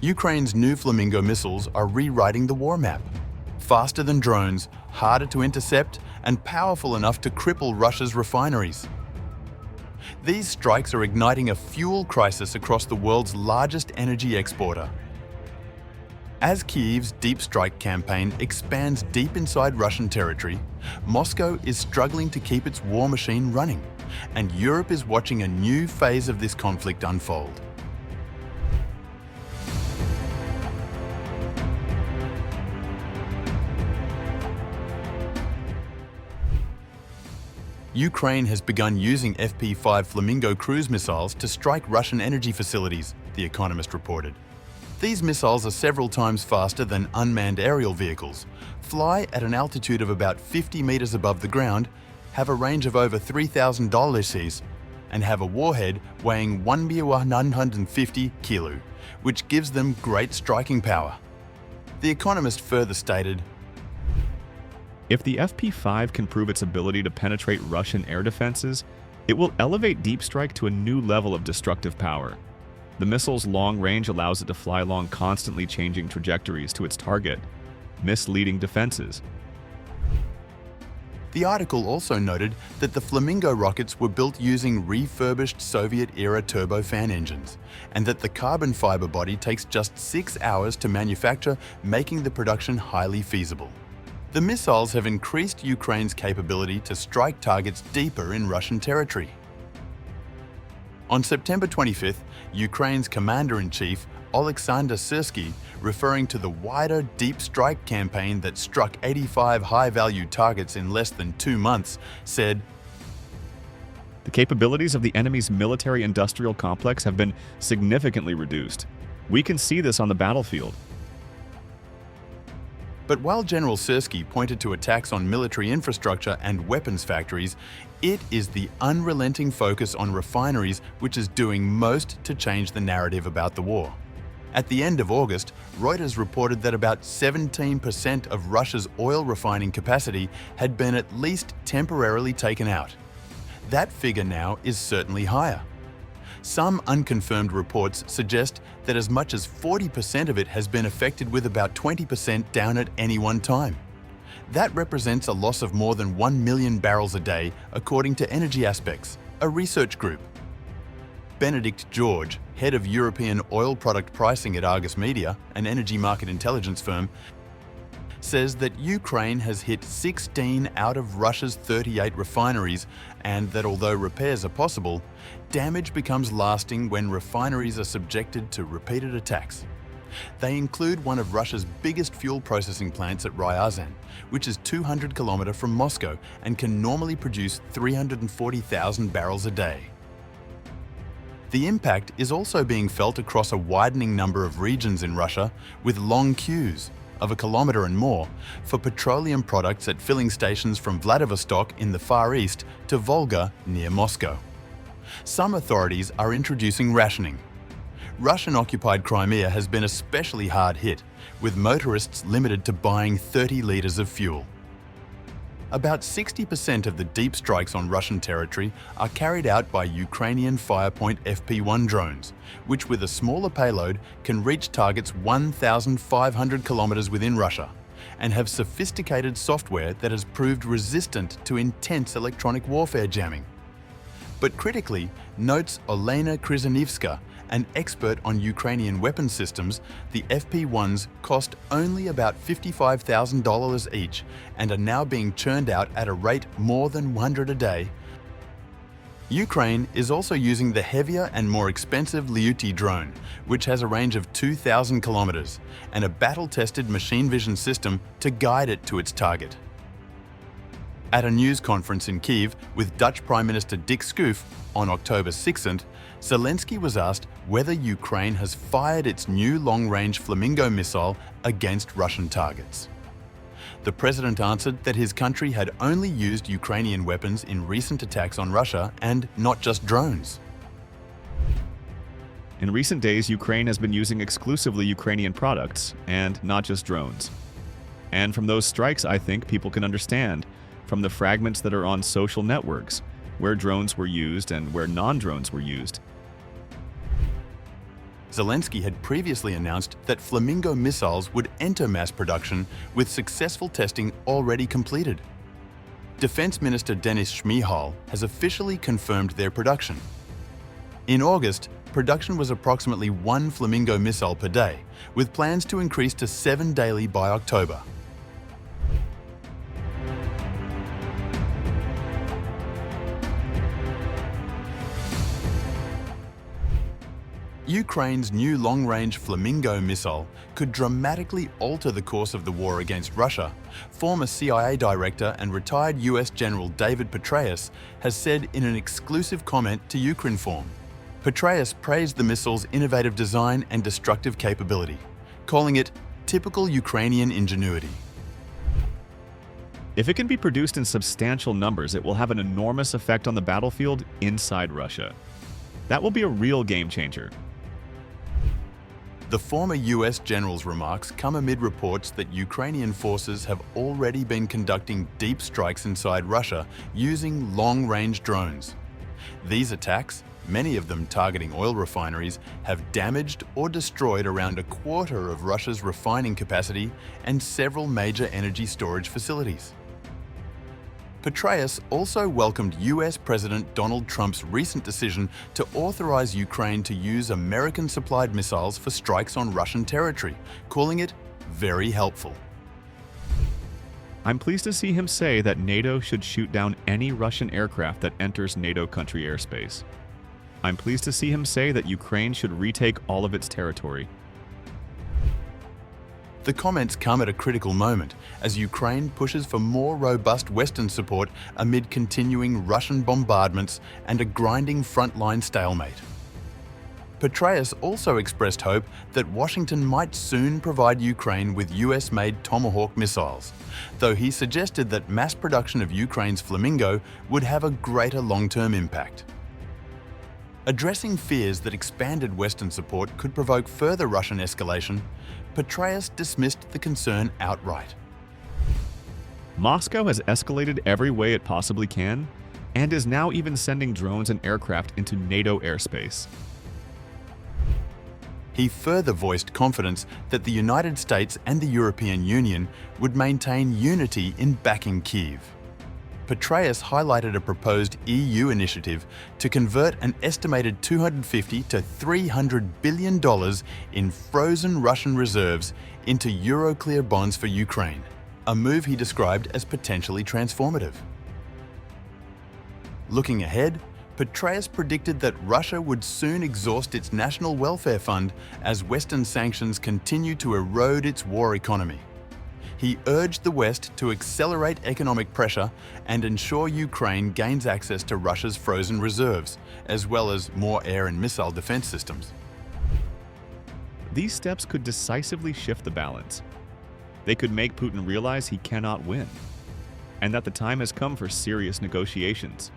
Ukraine's new Flamingo missiles are rewriting the war map. Faster than drones, harder to intercept, and powerful enough to cripple Russia's refineries. These strikes are igniting a fuel crisis across the world's largest energy exporter. As Kyiv's DeepStrike campaign expands deep inside Russian territory, Moscow is struggling to keep its war machine running, and Europe is watching a new phase of this conflict unfold. Ukraine has begun using FP-5 Flamingo cruise missiles to strike Russian energy facilities, The Economist reported. These missiles are several times faster than unmanned aerial vehicles, fly at an altitude of about 50 meters above the ground, have a range of over 3,000 km, and have a warhead weighing 150 kilo, which gives them great striking power. The Economist further stated, if the FP-5 can prove its ability to penetrate Russian air defenses, it will elevate DeepStrike to a new level of destructive power. The missile's long range allows it to fly along constantly changing trajectories to its target, misleading defenses. The article also noted that the Flamingo rockets were built using refurbished Soviet-era turbofan engines, and that the carbon fiber body takes just 6 hours to manufacture, making the production highly feasible. The missiles have increased Ukraine's capability to strike targets deeper in Russian territory. On September 25th, Ukraine's Commander-in-Chief, Oleksandr Syrsky, referring to the wider Deep Strike campaign that struck 85 high-value targets in less than 2 months, said, the capabilities of the enemy's military-industrial complex have been significantly reduced. We can see this on the battlefield. But while General Syrsky pointed to attacks on military infrastructure and weapons factories, it is the unrelenting focus on refineries which is doing most to change the narrative about the war. At the end of August, Reuters reported that about 17% of Russia's oil refining capacity had been at least temporarily taken out. That figure now is certainly higher. Some unconfirmed reports suggest that as much as 40% of it has been affected, with about 20% down at any one time. That represents a loss of more than 1 million barrels a day, according to Energy Aspects, a research group. Benedict George, head of European oil product pricing at Argus Media, an energy market intelligence firm, says that Ukraine has hit 16 out of Russia's 38 refineries, and that although repairs are possible, damage becomes lasting when refineries are subjected to repeated attacks. They include one of Russia's biggest fuel processing plants at Ryazan, which is 200 kilometers from Moscow and can normally produce 340,000 barrels a day. The impact is also being felt across a widening number of regions in Russia, with long queues of 1 kilometer and more for petroleum products at filling stations from Vladivostok in the Far East to Volga near Moscow. Some authorities are introducing rationing. Russian-occupied Crimea has been especially hard hit, with motorists limited to buying 30 litres of fuel. About 60% of the deep strikes on Russian territory are carried out by Ukrainian Firepoint FP-1 drones, which with a smaller payload can reach targets 1,500 kilometers within Russia, and have sophisticated software that has proved resistant to intense electronic warfare jamming. But critically, notes Olena Kryzanivska, an expert on Ukrainian weapon systems, the FP-1s cost only about $55,000 each and are now being churned out at a rate more than 100 a day. Ukraine is also using the heavier and more expensive Lyuty drone, which has a range of 2,000 kilometers, and a battle-tested machine vision system to guide it to its target. At a news conference in Kyiv with Dutch Prime Minister Dick Schoof on October 6th, Zelensky was asked whether Ukraine has fired its new long-range Flamingo missile against Russian targets. The president answered that his country had only used Ukrainian weapons in recent attacks on Russia, and not just drones. In recent days, Ukraine has been using exclusively Ukrainian products, and not just drones. And from those strikes, I think people can understand, from the fragments that are on social networks, where drones were used and where non-drones were used. Zelensky had previously announced that Flamingo missiles would enter mass production with successful testing already completed. Defense Minister Denis Shmyhal has officially confirmed their production. In August, production was approximately 1 Flamingo missile per day, with plans to increase to 7 daily by October. Ukraine's new long-range Flamingo missile could dramatically alter the course of the war against Russia. Former CIA director and retired US General David Petraeus has said in an exclusive comment to Ukrinform. Petraeus praised the missile's innovative design and destructive capability, calling it typical Ukrainian ingenuity. If it can be produced in substantial numbers, it will have an enormous effect on the battlefield inside Russia. That will be a real game changer. The former US general's remarks come amid reports that Ukrainian forces have already been conducting deep strikes inside Russia using long-range drones. These attacks, many of them targeting oil refineries, have damaged or destroyed around a quarter of Russia's refining capacity and several major energy storage facilities. Petraeus also welcomed US President Donald Trump's recent decision to authorize Ukraine to use American-supplied missiles for strikes on Russian territory, calling it very helpful. I'm pleased to see him say that NATO should shoot down any Russian aircraft that enters NATO country airspace. I'm pleased to see him say that Ukraine should retake all of its territory. The comments come at a critical moment as Ukraine pushes for more robust Western support amid continuing Russian bombardments and a grinding frontline stalemate. Petraeus also expressed hope that Washington might soon provide Ukraine with US-made Tomahawk missiles, though he suggested that mass production of Ukraine's Flamingo would have a greater long-term impact. Addressing fears that expanded Western support could provoke further Russian escalation, Petraeus dismissed the concern outright. Moscow has escalated every way it possibly can and is now even sending drones and aircraft into NATO airspace. He further voiced confidence that the United States and the European Union would maintain unity in backing Kyiv. Petraeus highlighted a proposed EU initiative to convert an estimated $250 to $300 billion in frozen Russian reserves into Euroclear bonds for Ukraine, a move he described as potentially transformative. Looking ahead, Petraeus predicted that Russia would soon exhaust its national welfare fund as Western sanctions continue to erode its war economy. He urged the West to accelerate economic pressure and ensure Ukraine gains access to Russia's frozen reserves, as well as more air and missile defense systems. These steps could decisively shift the balance. They could make Putin realize he cannot win, and that the time has come for serious negotiations.